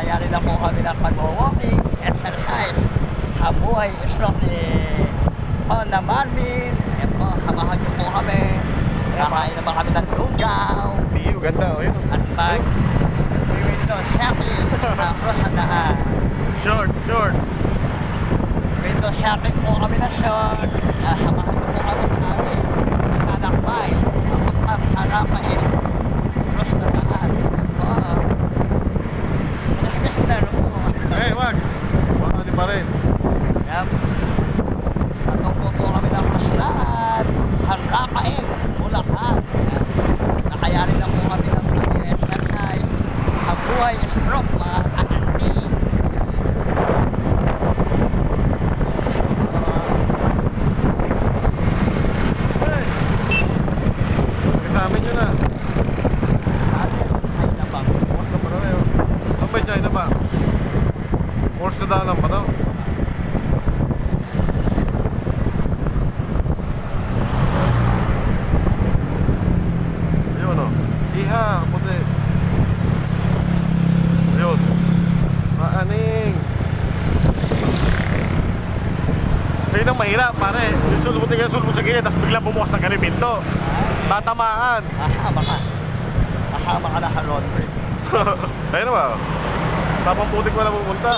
Nakayanin na po kami ng pag-walking, exercise. Habuhay, isroke, on the Marvin. Ayan po, hamahan niyo po kami. Kakain naman kami ng lugaw. Piyo, ganda. O, yun. At pag window shopping, cross ang daan. Short, short. Window shopping po kami na short. Samahan niyo po kami sa aming nanakbay. Ang harapain. Cross na daan. Po. Lalo po. Eh, wag. Baka di pa rin. Yep. Patungko po kami ng Roslan, Harapain, Bulacan. Nakayanin na po kami ng exercise. Ang buhay is rock, mga kakanti. Kasama nyo na. Ay na bang? Oras na pa na yun. Saan ba yung China ba? Oras na daan lang pa daw. Ayun o. Iha, puti. Ayun. Maaning. Ayun ang mahirap, pare. Yung sulbutin ka sulbut sa gilid, tapos biglang bumukas ng ganun pinto. Tatamaan. Ahama ka. Ahama ka na ka laundry. Ayun na ba? Tapang putik mo na pupunta.